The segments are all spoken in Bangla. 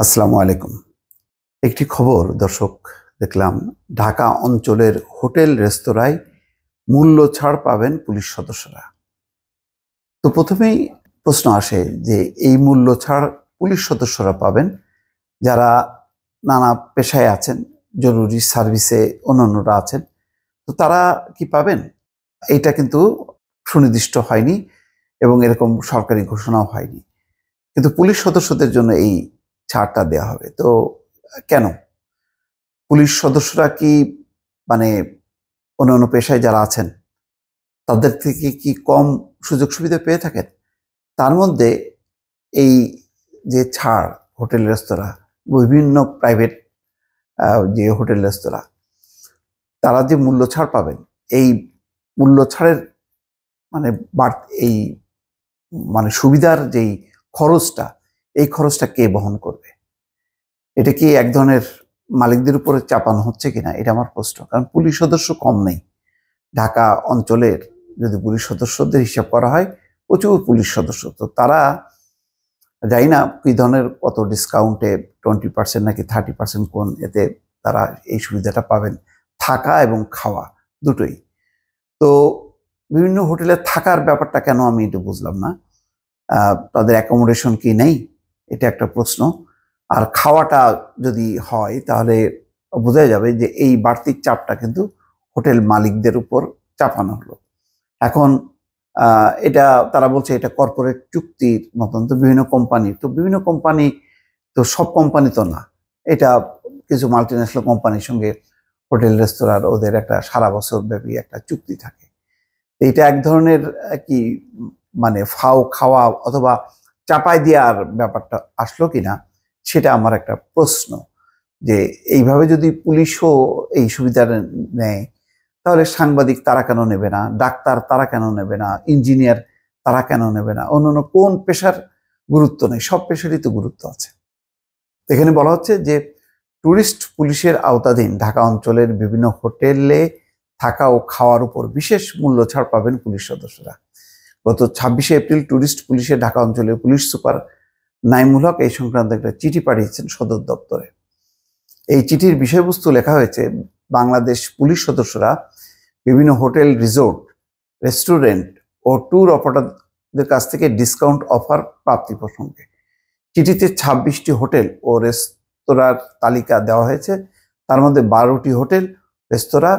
আসসালামু আলাইকুম। একটি খবর দর্শক দেখলাম, ঢাকা অঞ্চলের হোটেল রেস্তোরাঁয় মূল্য ছাড় পাবেন পুলিশ সদস্যরা। তো প্রথমেই প্রশ্ন আসে যে এই মূল্য ছাড় পুলিশ সদস্যরা পাবেন যারা নানা পেশায় আছেন, জরুরি সার্ভিসে অন্যান্যরা আছেন। তো তারা কি পাবেন? এটা কিন্তু সুনির্দিষ্ট হয়নি এবং এরকম সরকারি ঘোষণাও হয়নি। কিন্তু পুলিশ সদস্যদের জন্য এই ছাড়টা দেওয়া হবে। তো কেন? পুলিশ সদস্যরা কি মানে অন্যান্য পেশায় যারা আছেন তাদের থেকে কি কম সুযোগ সুবিধা পেয়ে থাকেন? তার মধ্যে এই যে ছাড়, হোটেল রেস্তোরাঁ, বিভিন্ন প্রাইভেট যে হোটেল রেস্তোরাঁ, তারা যে মূল্য ছাড় পাবেন, এই মূল্য ছাড়ের মানে এই সুবিধার যেই খরচটা, এই খরচটা কে বহন করবে? এটা কি এক ধরনের মালিকদের উপরে চাপানো হচ্ছে কিনা, এটা আমার প্রশ্ন। কারণ পুলিশ সদস্য কম নেই ঢাকা অঞ্চলের। যদি পুলিশ সদস্যদের হিসাব করা হয়, প্রচুর পুলিশ সদস্য। তো তারা জানি না কি ধরনের কত ডিসকাউন্টে 20% নাকি 30% কোন এতে তারা এই সুবিধাটা পাবেন, থাকা এবং খাওয়া দুটোই। তো বিভিন্ন হোটেলে থাকার ব্যাপারটা কেন আমি এটা বুঝলাম না। তাদের অ্যাকোমোডেশন কি নেই, এটা একটা প্রশ্ন। আর খাওয়াটা যদি হয় তাহলে বোঝা যাবে যে এই বাড়তি চাপটা কিন্তু হোটেল মালিকদের উপর চাপানো হলো। এখন এটা তারা বলছে এটা কর্পোরেট চুক্তির মতন। তো বিভিন্ন কোম্পানি, তো সব কোম্পানি তো না। এটা কিছু মাল্টিন্যাশনাল কোম্পানির সঙ্গে হোটেল রেস্তোরাঁর ওদের একটা সারা বছর ব্যাপী একটা চুক্তি থাকে। এটা এক ধরনের কি ফাও খাওয়া অথবা চাপাই দেওয়ার ব্যাপারটা আসলো কিনা, সেটা আমার একটা প্রশ্ন। যে এইভাবে যদি পুলিশও এই সুবিধা নেয়, তাহলে সাংবাদিক তারা কেন নেবে না? ডাক্তার তারা কেন নেবে না? ইঞ্জিনিয়ার তারা কেন নেবে না? অন্যান্য কোন পেশার গুরুত্ব নেই? সব পেশারই তো গুরুত্ব আছে। এখানে বলা হচ্ছে যে ট্যুরিস্ট পুলিশের আওতাধীন ঢাকা অঞ্চলের বিভিন্ন হোটেলে থাকা ও খাওয়ার উপর বিশেষ মূল্য ছাড় পাবেন পুলিশ সদস্যরা। গত 26শে এপ্রিল ট্যুরিস্ট পুলিশের ঢাকা অঞ্চলের পুলিশ সুপার নাইমুল হক এই সংক্রান্ত একটা চিঠি পাঠিয়েছেন সদর দপ্তরে। এই চিঠির বিষয়বস্তু লেখা হয়েছে, বাংলাদেশ পুলিশ সদস্যরা বিভিন্ন হোটেল, রিসোর্ট, রেস্টুরেন্ট ও ট্যুর অপারেটরদের কাছ থেকে ডিসকাউন্ট অফার প্রাপ্তি প্রসঙ্গে। চিঠিতে 26টি হোটেল ও রেস্তোরাঁর তালিকা দেওয়া হয়েছে। তার মধ্যে 12টি হোটেল, রেস্তোরাঁ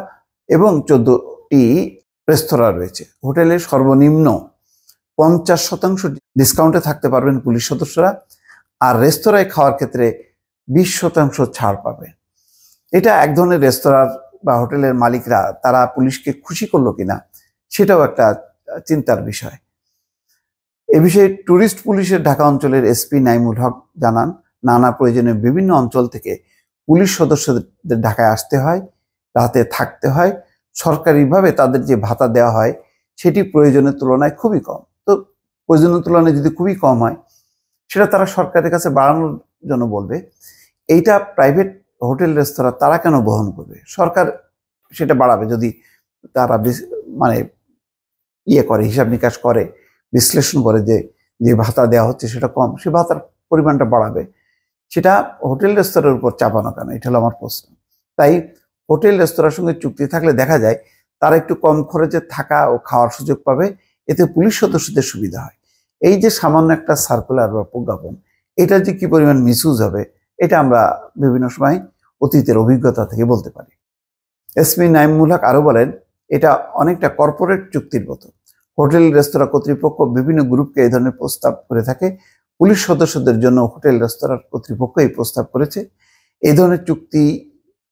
এবং 14টি রেস্তোরাঁ রয়েছে। হোটেলের সর্বনিম্ন 50% ডিসকাউন্টে থাকতে পারবেন পুলিশ সদস্যরা, আর রেস্তোরাঁয় খাওয়ার ক্ষেত্রে 20% ছাড় পাবে। এটা এক ধরনের রেস্তোরাঁর বা হোটেলের মালিকরা তারা পুলিশকে খুশি করলো কিনা, সেটাও একটা চিন্তার বিষয়। এ বিষয়ে ট্যুরিস্ট পুলিশের ঢাকা অঞ্চলের এসপি নাইমুল হক জানান, নানা প্রয়োজনে বিভিন্ন অঞ্চল থেকে পুলিশ সদস্যদের ঢাকায় আসতে হয়, রাতে থাকতে হয়। সরকারিভাবে তাদের যে ভাতা দেওয়া হয় সেটি প্রয়োজনের তুলনায় খুবই কম। তো প্রয়োজনের তুলনায় যদি খুবই কম হয়, সেটা তারা সরকারের কাছে বাড়ানোর জন্য বলবে। এইটা প্রাইভেট হোটেল, রেস্তোরাঁ তারা কেন বহন করবে? সরকার সেটা বাড়াবে যদি তারা মানে করে, হিসাব নিকাশ করে, বিশ্লেষণ করে যে যে ভাতা দেওয়া হচ্ছে সেটা কম, সে ভাতার পরিমাণটা বাড়াবে। সেটা হোটেল রেস্তোরাঁর উপর চাপানো কেন, এটা হলো আমার প্রশ্ন। তাই হোটেল রেস্তোরাঁর সঙ্গে চুক্তি থাকলে দেখা যায় তারা একটু কম খরচে থাকা ও খাওয়ার সুযোগ পাবে, এতে পুলিশ সদস্যদের সুবিধা হয়। এই যে সামান্য একটা সার্কুলার বা প্রজ্ঞাপন, এটা যে কি পরিমাণ মিসইউজ হবে, এটা আমরা বিভিন্ন সময় অতীতের অভিজ্ঞতা থেকে বলতে পারি। এসপি নাইমুল হক আরো বলেন, এটা অনেকটা কর্পোরেট চুক্তির মতো। হোটেল রেস্তোরাঁ কর্তৃপক্ষ বিভিন্ন গ্রুপকে এই ধরনের প্রস্তাব করে থাকে। পুলিশ সদস্যদের জন্য হোটেল রেস্তোরাঁ কর্তৃপক্ষ এই প্রস্তাব করেছে। এই ধরনের চুক্তি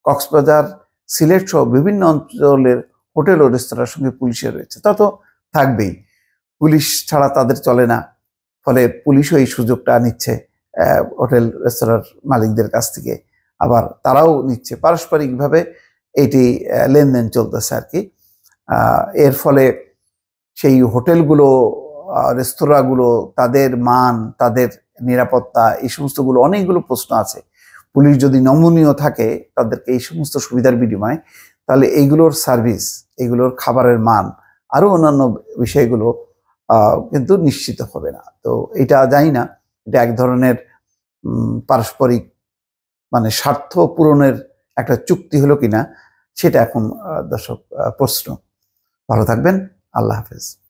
কক্সবাজার, সিলেট সহ বিভিন্ন অঞ্চলের হোটেল ও রেস্তোরাঁর সঙ্গে পুলিশের রয়েছে। তা তো থাকবেই, পুলিশ ছাড়া তাদের চলে না। ফলে পুলিশও এই সুযোগটা নিচ্ছে হোটেল রেস্তোরাঁর মালিকদের কাছ থেকে, আবার তারাও নিচ্ছে। পারস্পরিকভাবে এটি লেনদেন চলতেছে আর কি। এর ফলে সেই হোটেলগুলো, রেস্তোরাঁগুলো, তাদের মান, তাদের নিরাপত্তা, এই সমস্তগুলো অনেকগুলো প্রশ্ন আছে। পুলিশ যদি নমনীয় থাকে তাদেরকে এই সমস্ত সুবিধার বিনিময়ে, তাহলে এইগুলোর সার্ভিস, এইগুলোর খাবারের মান, আরো অন্যান্য বিষয়গুলো কিন্তু নিশ্চিত হবে না। তো এটা জানি না, এটা এক ধরনের পারস্পরিক মানে স্বার্থ পূরণের একটা চুক্তি হলো কিনা সেটা এখন দর্শক প্রশ্ন। ভালো থাকবেন। আল্লাহ হাফেজ।